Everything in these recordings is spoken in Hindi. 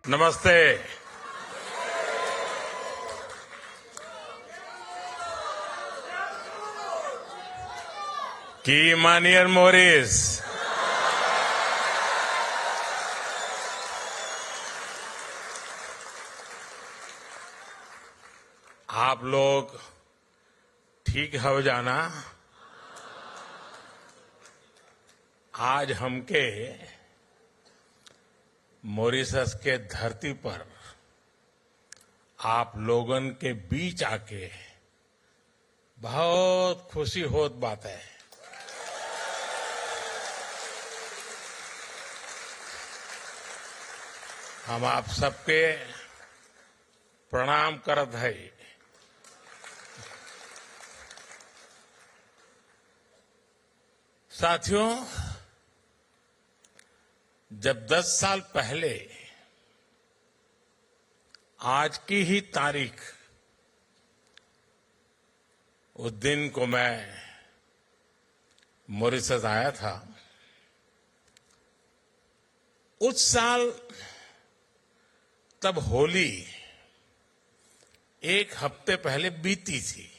नमस्ते। की मानियर मोरिस। आप लोग ठीक हो जाना। आज हमके मॉरिशस के धरती पर आप लोगन के बीच आके बहुत खुशी होत बात है। हम आप सबके प्रणाम करत है। साथियों, जब 10 साल पहले आज की ही तारीख उस दिन को मैं मॉरिशस आया था, उस साल तब होली एक हफ्ते पहले बीती थी।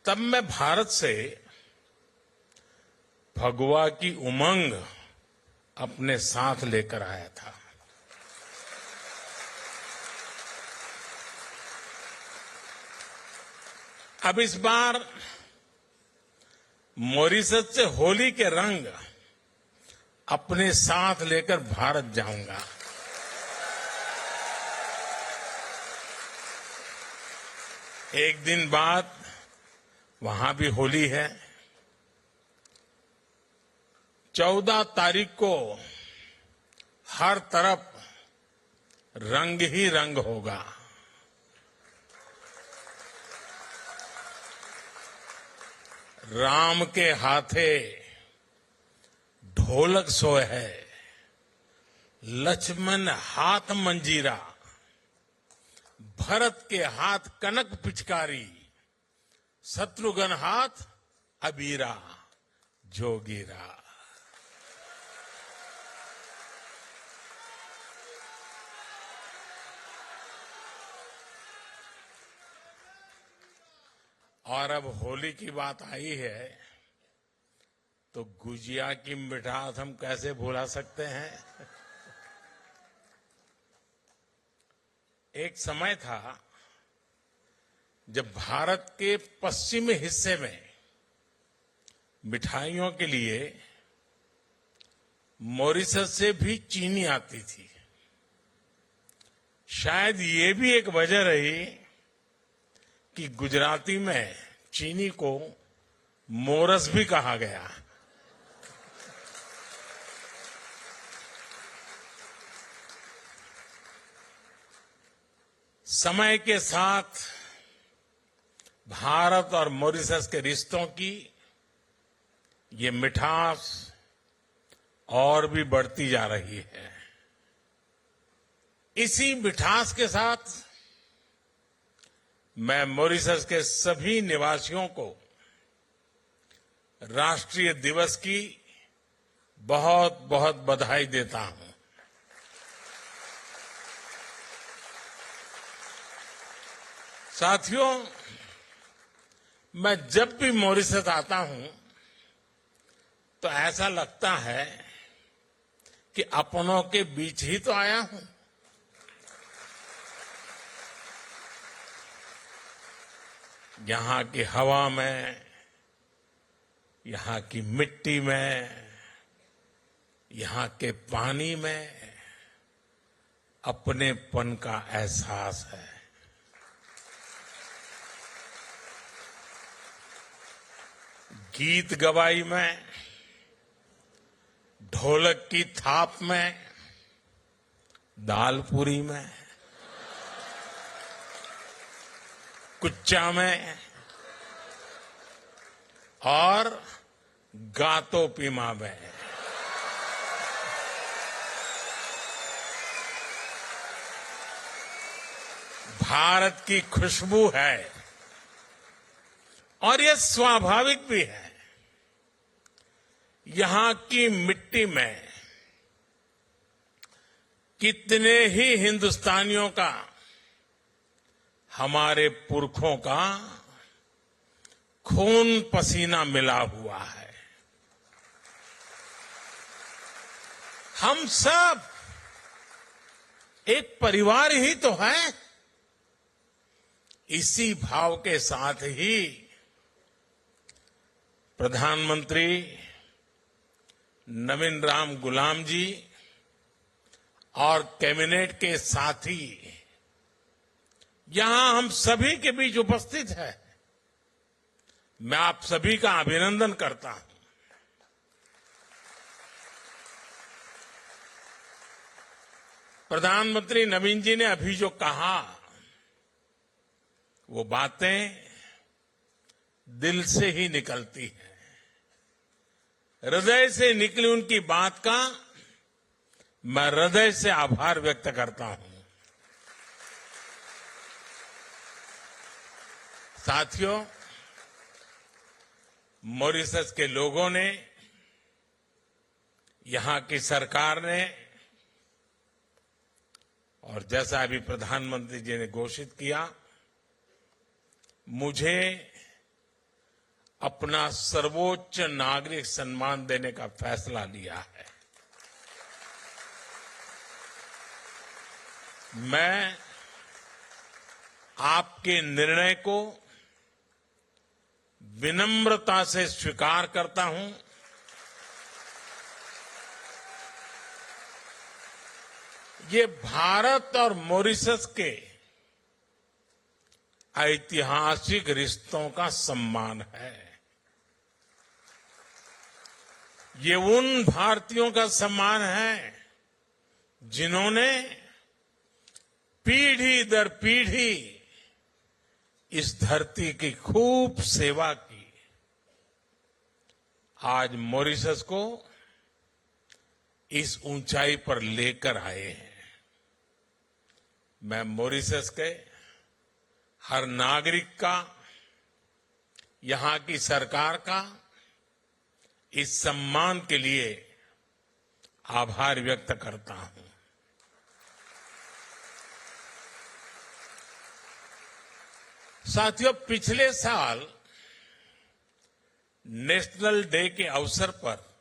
तब मैं भारत से भगवा की उमंग अपने साथ लेकर आया था। अब इस बार मॉरिशस से होली के रंग अपने साथ लेकर भारत जाऊंगा। एक दिन बाद वहां भी होली है। 14 तारीख को हर तरफ रंग ही रंग होगा। राम के हाथे ढोलक सोए है, लक्ष्मण हाथ मंजीरा, भरत के हाथ कनक पिचकारी, शत्रुघ्न हाथ अबीरा जोगीरा। और अब होली की बात आई है तो गुजिया की मिठास हम कैसे भुला सकते हैं। एक समय था जब भारत के पश्चिमी हिस्से में मिठाइयों के लिए मॉरिशस से भी चीनी आती थी। शायद ये भी एक वजह रही कि गुजराती में चीनी को मोरस भी कहा गया। समय के साथ भारत और मॉरिशस के रिश्तों की ये मिठास और भी बढ़ती जा रही है। इसी मिठास के साथ मैं मॉरिशस के सभी निवासियों को राष्ट्रीय दिवस की बहुत बहुत बधाई देता हूं। साथियों, मैं जब भी मॉरिशस आता हूं तो ऐसा लगता है कि अपनों के बीच ही तो आया हूं। यहां की हवा में, यहां की मिट्टी में, यहां के पानी में अपनेपन का एहसास है। गीत गवाई में, ढोलक की थाप में, दालपूरी में, कुच्चा में और गातो पीमा में। भारत की खुशबू है और ये स्वाभाविक भी है। यहां की मिट्टी में कितने ही हिंदुस्तानियों का, हमारे पुरखों का खून पसीना मिला हुआ है। हम सब एक परिवार ही तो है। इसी भाव के साथ ही प्रधानमंत्री नवीन राम गुलाम जी और कैबिनेट के साथी यहां हम सभी के बीच उपस्थित है। मैं आप सभी का अभिनंदन करता हूं। प्रधानमंत्री नवीन जी ने अभी जो कहा, वो बातें दिल से ही निकलती हैं। हृदय से निकली उनकी बात का मैं हृदय से आभार व्यक्त करता हूं। साथियों, मॉरिशस के लोगों ने, यहां की सरकार ने, और जैसा अभी प्रधानमंत्री जी ने घोषित किया, मुझे अपना सर्वोच्च नागरिक सम्मान देने का फैसला लिया है। मैं आपके निर्णय को विनम्रता से स्वीकार करता हूं। ये भारत और मॉरिशस के ऐतिहासिक रिश्तों का सम्मान है। ये उन भारतीयों का सम्मान है जिन्होंने पीढ़ी दर पीढ़ी इस धरती की खूब सेवा की। आज मॉरिशस को इस ऊंचाई पर लेकर आए हैं। मैं मॉरिशस के हर नागरिक का, यहां की सरकार का इस सम्मान के लिए आभार व्यक्त करता हूं। साथियों, पिछले साल नेशनल डे के अवसर पर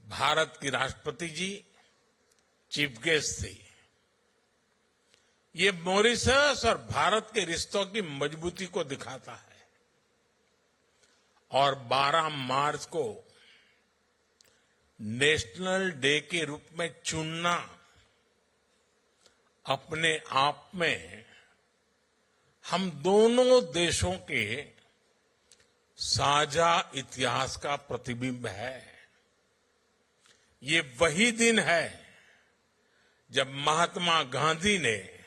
भारत की राष्ट्रपति जी चीफ गेस्ट थी। ये मॉरिशस और भारत के रिश्तों की मजबूती को दिखाता है। और 12 मार्च को नेशनल डे के रूप में चुनना अपने आप में हम दोनों देशों के साझा इतिहास का प्रतिबिंब है। ये वही दिन है जब महात्मा गांधी ने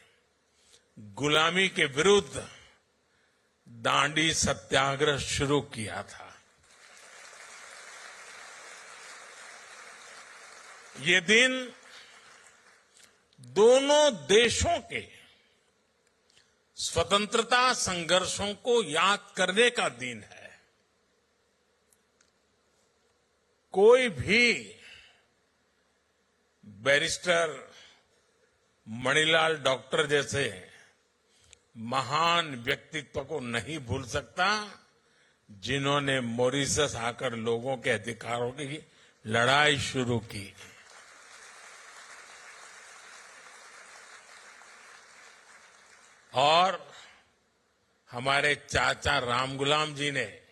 गुलामी के विरुद्ध दांडी सत्याग्रह शुरू किया था। ये दिन दोनों देशों के स्वतंत्रता संघर्षों को याद करने का दिन है। कोई भी बैरिस्टर मणिलाल डॉक्टर जैसे महान व्यक्तित्व को नहीं भूल सकता, जिन्होंने मॉरिशस आकर लोगों के अधिकारों की लड़ाई शुरू की। और हमारे चाचा रामगुलाम जी ने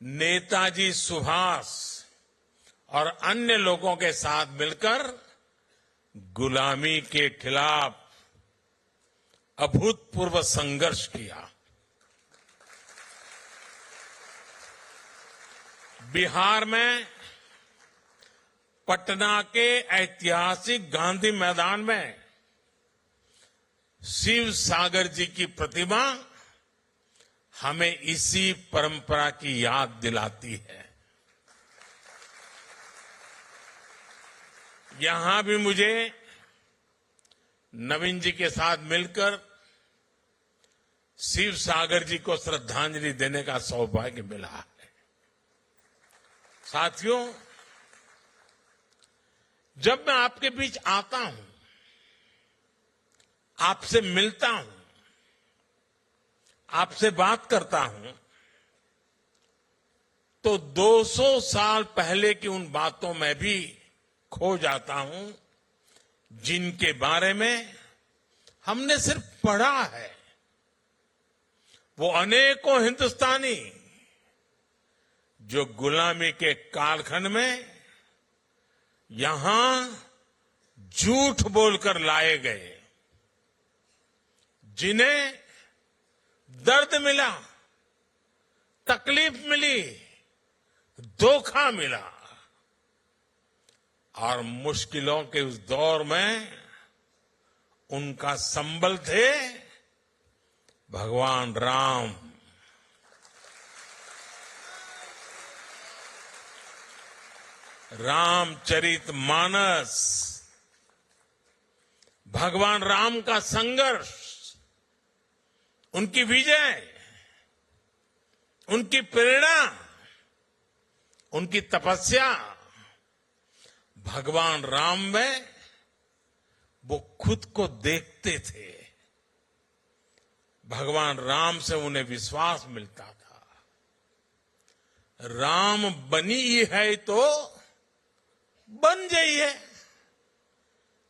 नेताजी सुभाष और अन्य लोगों के साथ मिलकर गुलामी के खिलाफ अभूतपूर्व संघर्ष किया। बिहार में पटना के ऐतिहासिक गांधी मैदान में शिव सागर जी की प्रतिमा हमें इसी परंपरा की याद दिलाती है। यहां भी मुझे नवीन जी के साथ मिलकर शिव सागर जी को श्रद्धांजलि देने का सौभाग्य मिला है। साथियों, जब मैं आपके बीच आता हूं, आपसे मिलता हूं, आपसे बात करता हूं, तो 200 साल पहले की उन बातों में भी खो जाता हूं जिनके बारे में हमने सिर्फ पढ़ा है। वो अनेकों हिंदुस्तानी जो गुलामी के कालखंड में यहां झूठ बोलकर लाए गए, जिन्हें दर्द मिला, तकलीफ मिली, धोखा मिला, और मुश्किलों के उस दौर में उनका संबल थे भगवान राम। रामचरितमानस, भगवान राम का संघर्ष, उनकी विजय, उनकी प्रेरणा, उनकी तपस्या, भगवान राम में वो खुद को देखते थे। भगवान राम से उन्हें विश्वास मिलता था। राम बनी है तो बन जाइए,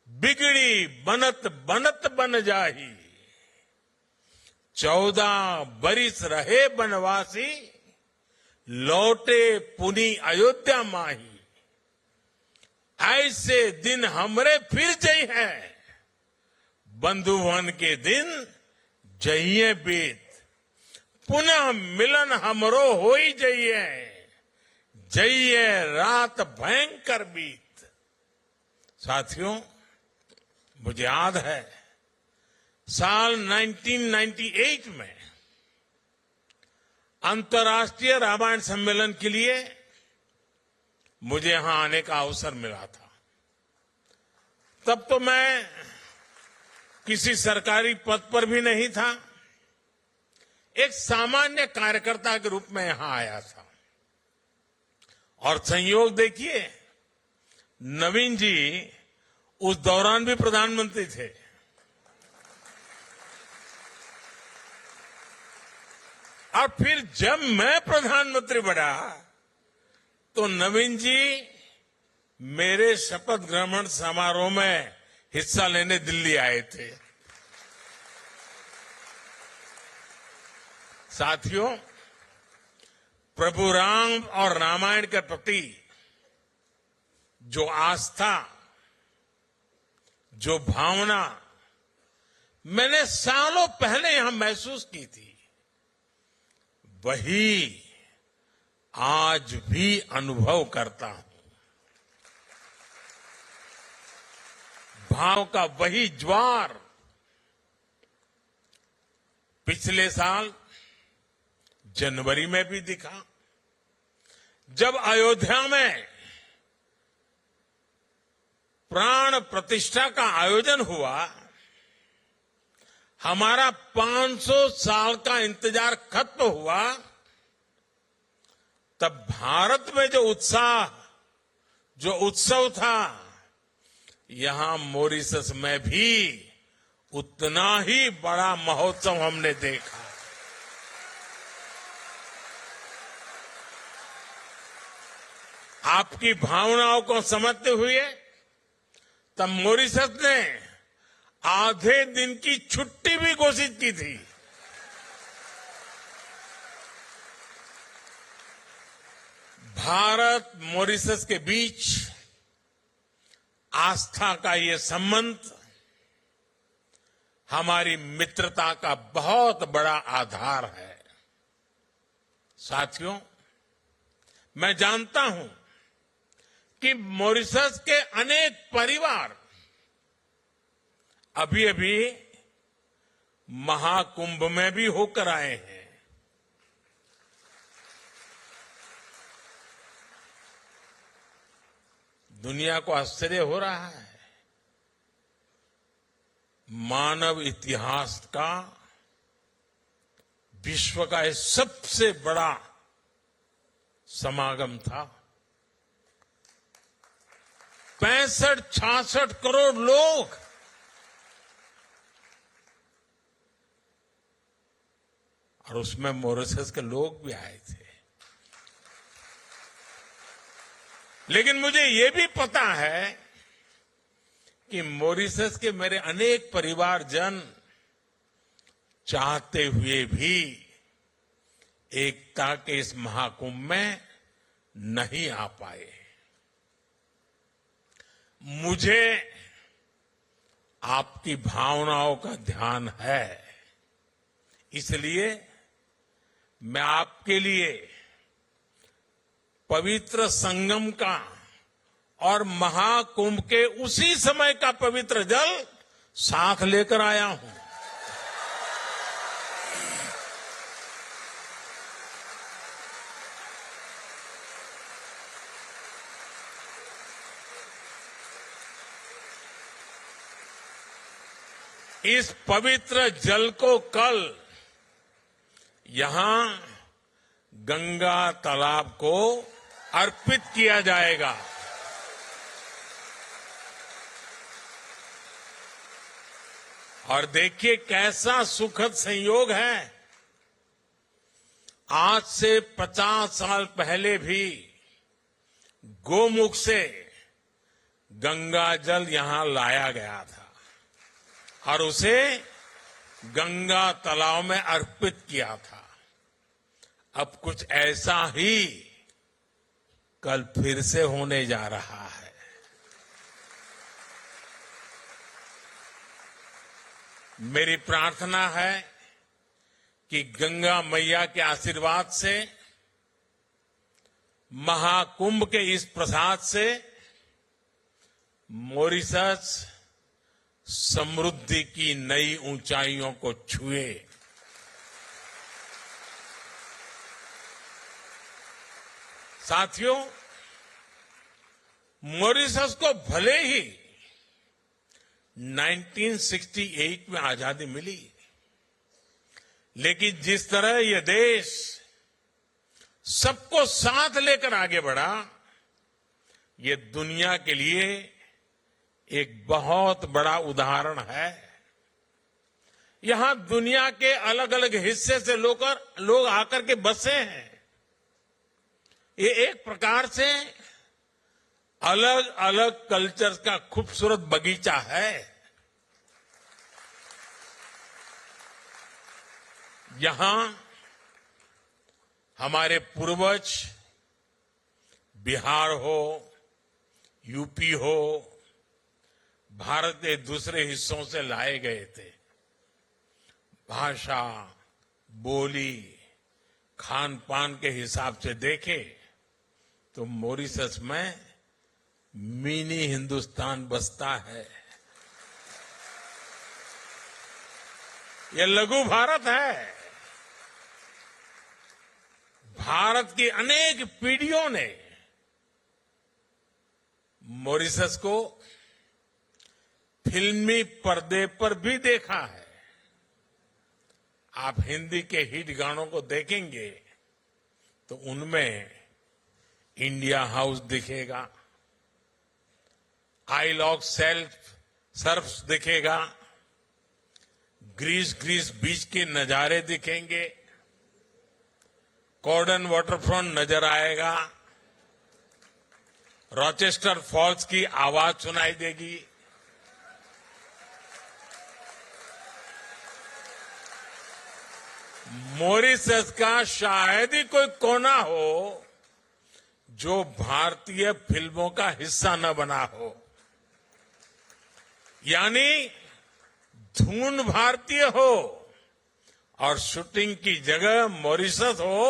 बिगड़ी बनत बनत बन जाही, 14 बरिस रहे बनवासी, लौटे पुनी अयोध्या माही। ऐसे दिन हमरे फिर जई हैं, बंधुवन के दिन जइए बीत, पुनः मिलन हमरो होई जइए, जइए रात भयंकर बीत। साथियों, मुझे याद है साल 1998 में अंतर्राष्ट्रीय रामायण सम्मेलन के लिए मुझे यहां आने का अवसर मिला था। तब तो मैं किसी सरकारी पद पर भी नहीं था, एक सामान्य कार्यकर्ता के रूप में यहां आया था। और संयोग देखिए, नवीन जी उस दौरान भी प्रधानमंत्री थे। और फिर जब मैं प्रधानमंत्री बना तो नवीन जी मेरे शपथ ग्रहण समारोह में हिस्सा लेने दिल्ली आए थे। साथियों, प्रभु राम और रामायण के प्रति जो आस्था, जो भावना मैंने सालों पहले यहां महसूस की थी, वही आज भी अनुभव करता हूं। भाव का वही ज्वार पिछले साल जनवरी में भी दिखा, जब अयोध्या में प्राण प्रतिष्ठा का आयोजन हुआ। हमारा 500 साल का इंतजार खत्म हुआ, तब भारत में जो उत्साह, जो उत्सव था, यहां मॉरिशस में भी उतना ही बड़ा महोत्सव हमने देखा। आपकी भावनाओं को समझते हुए तब मॉरिशस ने आधे दिन की छुट्टी भी घोषित की थी। भारत मॉरिशस के बीच आस्था का ये संबंध हमारी मित्रता का बहुत बड़ा आधार है। साथियों, मैं जानता हूं कि मॉरिशस के अनेक परिवार अभी अभी महाकुंभ में भी होकर आए हैं। दुनिया को आश्चर्य हो रहा है। मानव इतिहास का, विश्व का ये सबसे बड़ा समागम था। 65-66 करोड़ लोग और उसमें मॉरिशस के लोग भी आए थे। लेकिन मुझे ये भी पता है कि मॉरिशस के मेरे अनेक परिवारजन चाहते हुए भी एकता के इस महाकुंभ में नहीं आ पाए। मुझे आपकी भावनाओं का ध्यान है, इसलिए मैं आपके लिए पवित्र संगम का और महाकुंभ के उसी समय का पवित्र जल साथ लेकर आया हूं। इस पवित्र जल को कल यहां गंगा तालाब को अर्पित किया जाएगा। और देखिए कैसा सुखद संयोग है, आज से 50 साल पहले भी गोमुख से गंगा जल यहां लाया गया था और उसे गंगा तालाब में अर्पित किया था। अब कुछ ऐसा ही कल फिर से होने जा रहा है। मेरी प्रार्थना है कि गंगा मैया के आशीर्वाद से, महाकुंभ के इस प्रसाद से मॉरिशस समृद्धि की नई ऊंचाइयों को छुए। साथियों, मॉरिशस को भले ही 1968 में आजादी मिली, लेकिन जिस तरह यह देश सबको साथ लेकर आगे बढ़ा, ये दुनिया के लिए एक बहुत बड़ा उदाहरण है। यहां दुनिया के अलग अलग हिस्से से लोग आकर के बसे हैं। ये एक प्रकार से अलग अलग कल्चर का खूबसूरत बगीचा है। यहां हमारे पूर्वज बिहार हो, यूपी हो, भारत के दूसरे हिस्सों से लाए गए थे। भाषा, बोली, खान पान के हिसाब से देखें तो मॉरिशस में मिनी हिंदुस्तान बसता है। यह लघु भारत है। भारत की अनेक पीढ़ियों ने मॉरिशस को फिल्मी पर्दे पर भी देखा है। आप हिंदी के हिट गानों को देखेंगे तो उनमें इंडिया हाउस दिखेगा, आइल ऑफ सर्फ दिखेगा, ग्रीस बीच के नजारे दिखेंगे, कॉर्डन वाटरफ्रंट नजर आएगा, रॉचेस्टर फॉल्स की आवाज सुनाई देगी। मॉरिशस का शायद ही कोई कोना हो जो भारतीय फिल्मों का हिस्सा न बना हो। यानी धुन भारतीय हो और शूटिंग की जगह मॉरिशस हो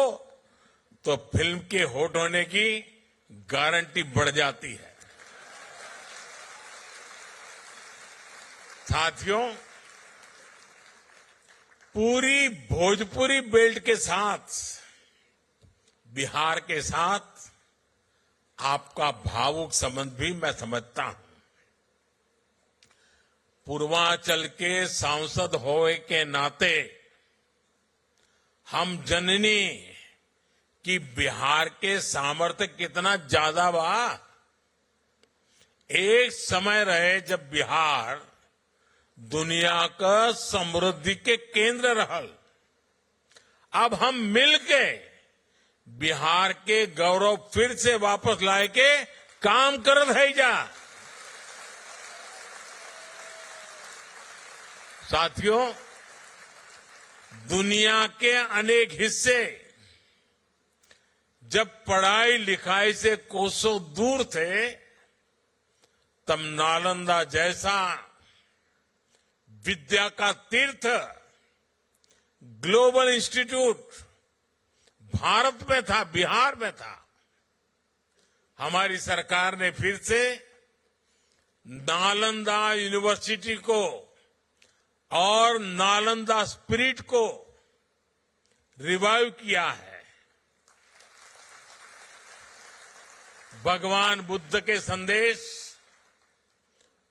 तो फिल्म के हिट होने की गारंटी बढ़ जाती है। साथियों, पूरी भोजपुरी बेल्ट के साथ बिहार के साथ आपका भावुक संबंध भी मैं समझता हूं। पूर्वांचल के सांसद होने के नाते हम जननी कि बिहार के सामर्थ्य कितना ज्यादा बा, एक समय रहे जब बिहार दुनिया का समृद्धि के केंद्र रहल। अब हम मिलके बिहार के गौरव फिर से वापस लाए के काम करत है जा। साथियों, दुनिया के अनेक हिस्से जब पढ़ाई लिखाई से कोसों दूर थे, तब नालंदा जैसा विद्या का तीर्थ ग्लोबल इंस्टीट्यूट भारत में था, बिहार में था। हमारी सरकार ने फिर से नालंदा यूनिवर्सिटी को और नालंदा स्पिरिट को रिवाइव किया है। भगवान बुद्ध के संदेश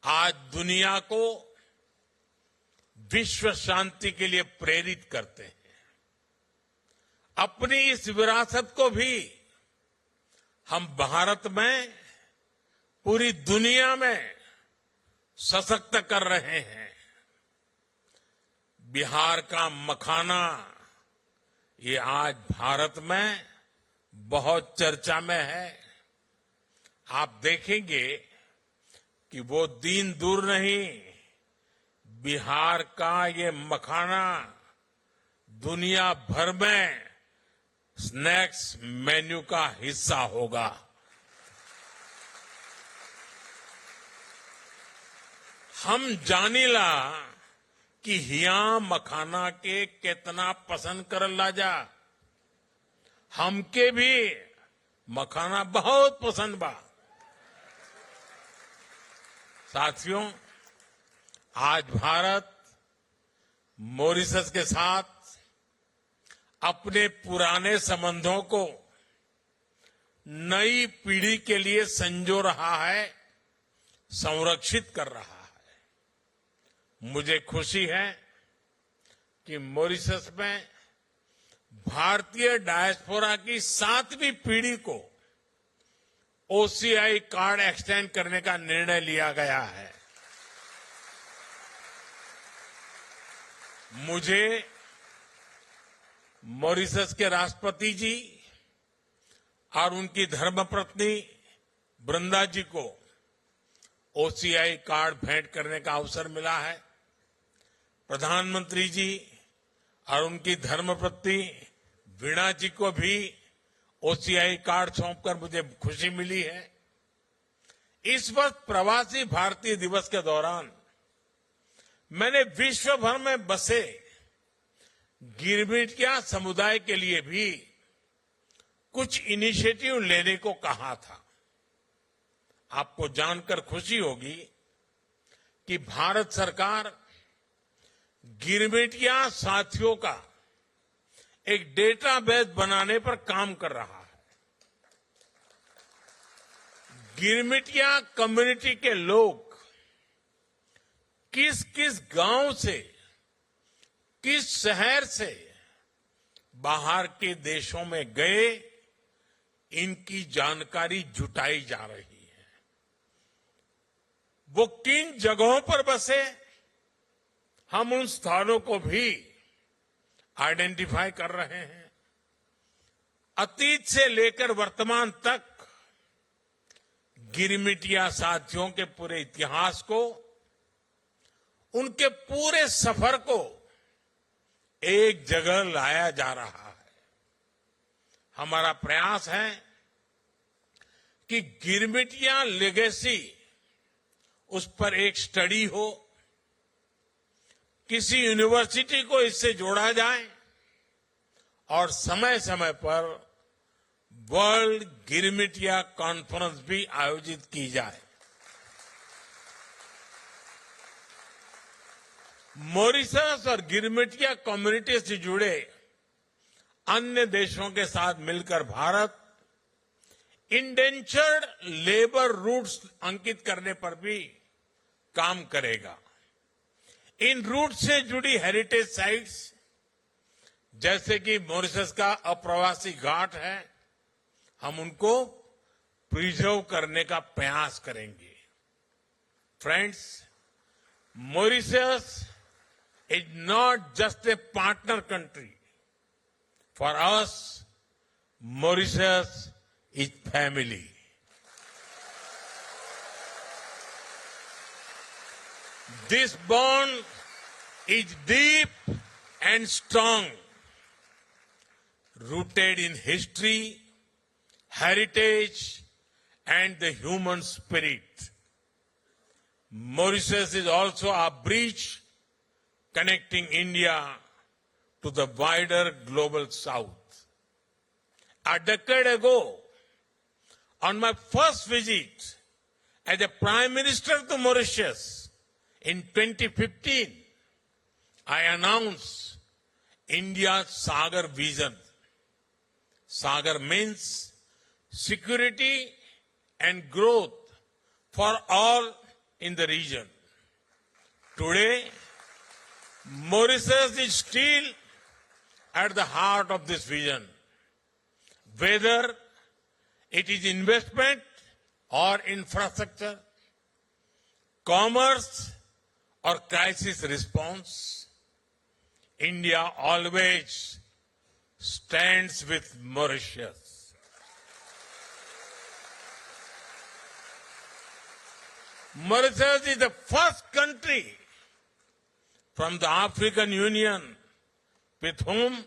आज दुनिया को विश्व शांति के लिए प्रेरित करते हैं। अपनी इस विरासत को भी हम भारत में, पूरी दुनिया में सशक्त कर रहे हैं। बिहार का मखाना ये आज भारत में बहुत चर्चा में है। आप देखेंगे कि वो दिन दूर नहीं, बिहार का ये मखाना दुनिया भर में स्नैक्स मेन्यू का हिस्सा होगा। हम जानीला कि हिया मखाना के कितना पसंद करल लाजा। हमके भी मखाना बहुत पसंद बा। साथियों, आज भारत मॉरिशस के साथ अपने पुराने संबंधों को नई पीढ़ी के लिए संजो रहा है, संरक्षित कर रहा है। मुझे खुशी है कि मॉरिशस में भारतीय डायस्पोरा की 7वीं पीढ़ी को ओसीआई कार्ड एक्सटेंड करने का निर्णय लिया गया है। मुझे मॉरिशस के राष्ट्रपति जी और उनकी धर्मपत्नी वृंदा जी को ओसीआई कार्ड भेंट करने का अवसर मिला है। प्रधानमंत्री जी और उनकी धर्मपत्नी वीणा जी को भी ओसीआई कार्ड सौंपकर मुझे खुशी मिली है। इस वर्ष प्रवासी भारतीय दिवस के दौरान मैंने विश्व भर में बसे गिरमिटिया समुदाय के लिए भी कुछ इनिशिएटिव लेने को कहा था। आपको जानकर खुशी होगी कि भारत सरकार गिरमिटिया साथियों का एक डेटाबेस बनाने पर काम कर रहा है। गिरमिटिया कम्युनिटी के लोग किस किस गांव से, किस शहर से बाहर के देशों में गए, इनकी जानकारी जुटाई जा रही है। वो किन जगहों पर बसे, हम उन स्थानों को भी आइडेंटिफाई कर रहे हैं। अतीत से लेकर वर्तमान तक गिरमिटिया साथियों के पूरे इतिहास को, उनके पूरे सफर को एक जगह लाया जा रहा है। हमारा प्रयास है कि गिरमिटिया लेगेसी, उस पर एक स्टडी हो, किसी यूनिवर्सिटी को इससे जोड़ा जाए और समय समय पर वर्ल्ड गिरमिटिया कॉन्फ्रेंस भी आयोजित की जाए। मॉरिशस और गिरमिटिया कम्युनिटी से जुड़े अन्य देशों के साथ मिलकर भारत इंडेंचर्ड लेबर रूट्स अंकित करने पर भी काम करेगा। इन रूट से जुड़ी हेरिटेज साइट्स, जैसे कि मॉरिशस का अप्रवासी घाट है, हम उनको प्रिजर्व करने का प्रयास करेंगे। Friends, Mauritius is not just a partner country. For us, Mauritius is family. This bond is deep and strong, rooted in history, heritage, and the human spirit. Mauritius is also a bridge connecting India to the wider global south. A decade ago, on my first visit as a Prime Minister to Mauritius in 2015, I announced India's Sagar vision. Sagar means security and growth for all in the region. Today, Mauritius is still at the heart of this vision. Whether it is investment or infrastructure, commerce or crisis response, India always stands with Mauritius. Mauritius is the first country from the African Union with whom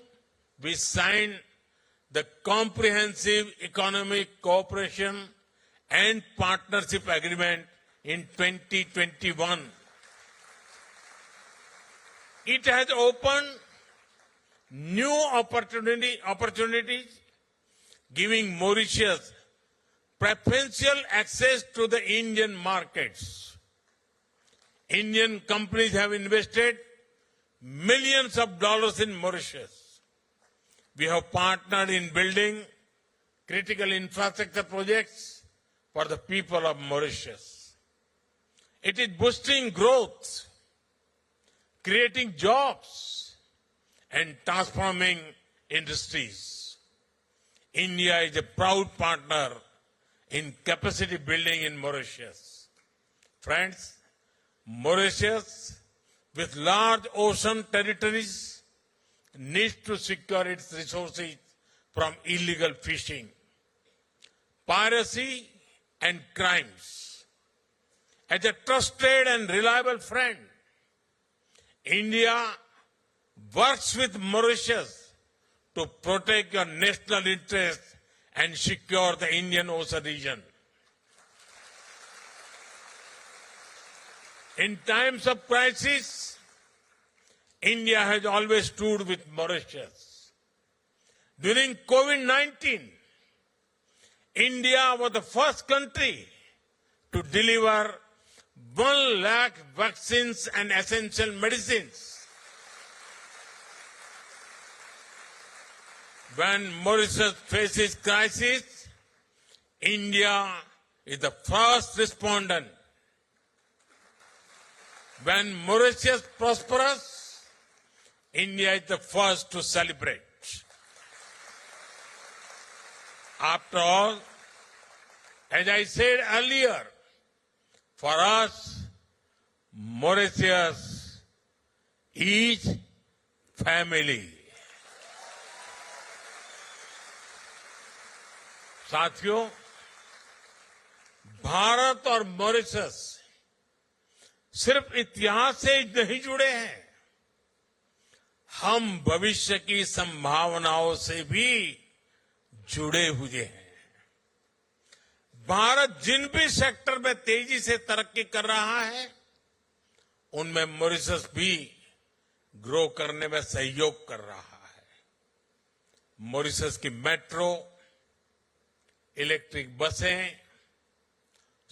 we signed the Comprehensive Economic Cooperation and Partnership Agreement in 2021. It has opened new opportunities, giving Mauritius preferential access to the Indian markets. Indian companies have invested millions of dollars in Mauritius. We have partnered in building critical infrastructure projects for the people of Mauritius. It is boosting growth, creating jobs, and transforming industries. India is a proud partner in capacity building in Mauritius. Friends, Mauritius, with large ocean territories, needs to secure its resources from illegal fishing, piracy, and crimes. As a trusted and reliable friend, India works with Mauritius to protect your national interests and secure the Indian Ocean region. In times of crisis, India has always stood with Mauritius. During COVID-19, India was the first country to deliver 1 lakh vaccines and essential medicines. When Mauritius faces crisis, India is the first respondent. When Mauritius prospers, India is the first to celebrate. After all, as I said earlier, for us, Mauritius is family. साथियों, भारत और मॉरिशस सिर्फ इतिहास से नहीं जुड़े हैं, हम भविष्य की संभावनाओं से भी जुड़े हुए हैं। भारत जिन भी सेक्टर में तेजी से तरक्की कर रहा है, उनमें मॉरिशस भी ग्रो करने में सहयोग कर रहा है। मॉरिशस की मेट्रो, इलेक्ट्रिक बसें,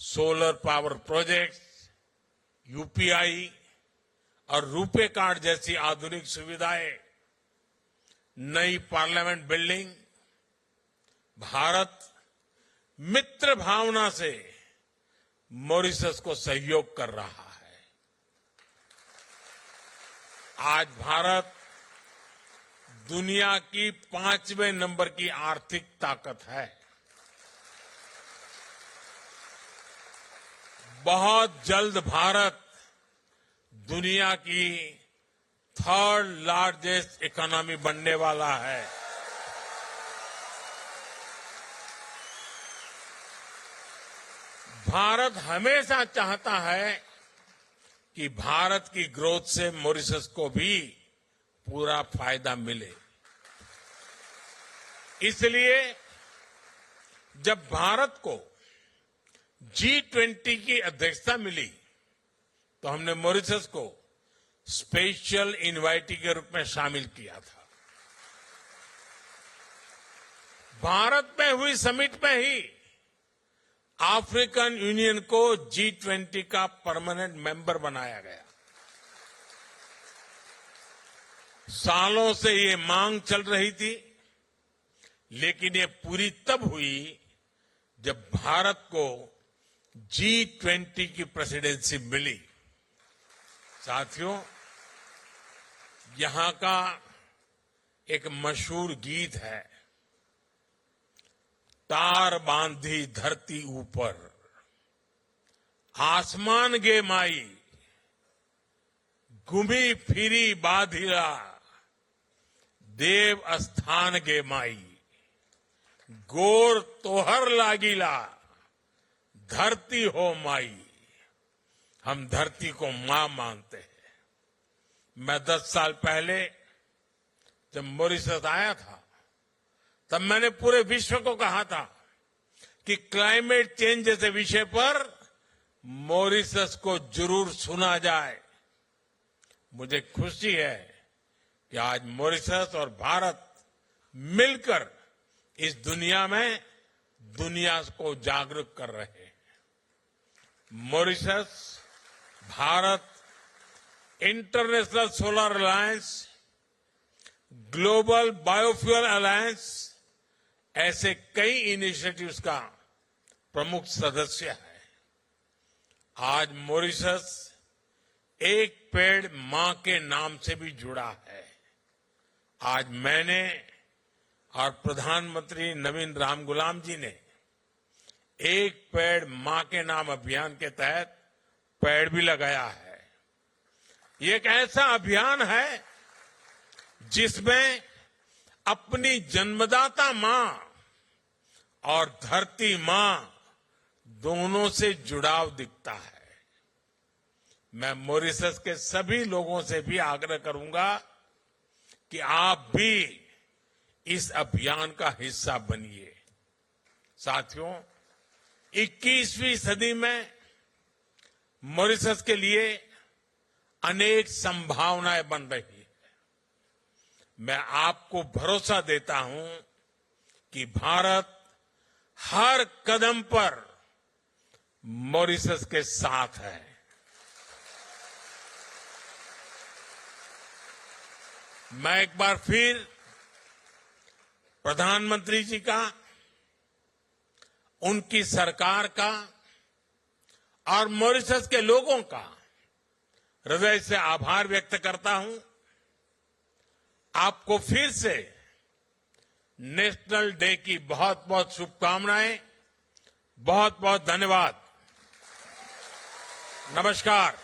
सोलर पावर प्रोजेक्ट्स, यूपीआई और रुपे कार्ड जैसी आधुनिक सुविधाएं, नई पार्लियामेंट बिल्डिंग, भारत मित्र भावना से मॉरिशस को सहयोग कर रहा है। आज भारत दुनिया की 5वें नंबर की आर्थिक ताकत है। बहुत जल्द भारत दुनिया की थर्ड लार्जेस्ट इकोनॉमी बनने वाला है। भारत हमेशा चाहता है कि भारत की ग्रोथ से मॉरिशस को भी पूरा फायदा मिले। इसलिए जब भारत को G20 की अध्यक्षता मिली तो हमने मॉरिशस को स्पेशल इनवाइटी के रूप में शामिल किया था। भारत में हुई समिट में ही अफ्रीकन यूनियन को G20 का परमानेंट मेंबर बनाया गया। सालों से ये मांग चल रही थी, लेकिन ये पूरी तब हुई जब भारत को G20 की प्रेसिडेंसी मिली। साथियों, यहां का एक मशहूर गीत है, तार बांधी धरती ऊपर, आसमान गे माई, घूमी फिरी बाधिला, देव स्थान गे माई, गोर तोहर लागिला, धरती हो माई। हम धरती को मां मानते हैं। मैं 10 साल पहले जब मॉरिशस आया था, तब मैंने पूरे विश्व को कहा था कि क्लाइमेट चेंज जैसे विषय पर मॉरिशस को जरूर सुना जाए। मुझे खुशी है कि आज मॉरिशस और भारत मिलकर इस दुनिया में दुनिया को जागरूक कर रहे हैं। Mauritius, Bharat, international solar alliance, global biofuel alliance, ऐसे कई इनिशिएटिव्स का प्रमुख सदस्य है। आज मॉरिशस एक पेड़ मां के नाम से भी जुड़ा है। आज मैंने और प्रधानमंत्री नवीन राम गुलाम जी ने एक पेड़ मां के नाम अभियान के तहत पेड़ भी लगाया है। ये एक ऐसा अभियान है जिसमें अपनी जन्मदाता मां और धरती मां दोनों से जुड़ाव दिखता है। मैं मॉरिशस के सभी लोगों से भी आग्रह करूंगा कि आप भी इस अभियान का हिस्सा बनिए। साथियों, 21वीं सदी में मॉरिशस के लिए अनेक संभावनाएं बन रही है। मैं आपको भरोसा देता हूं कि भारत हर कदम पर मॉरिशस के साथ है। मैं एक बार फिर प्रधानमंत्री जी का, उनकी सरकार का और मॉरिशस के लोगों का हृदय से आभार व्यक्त करता हूं। आपको फिर से नेशनल डे की बहुत बहुत शुभकामनाएं। बहुत बहुत धन्यवाद। नमस्कार।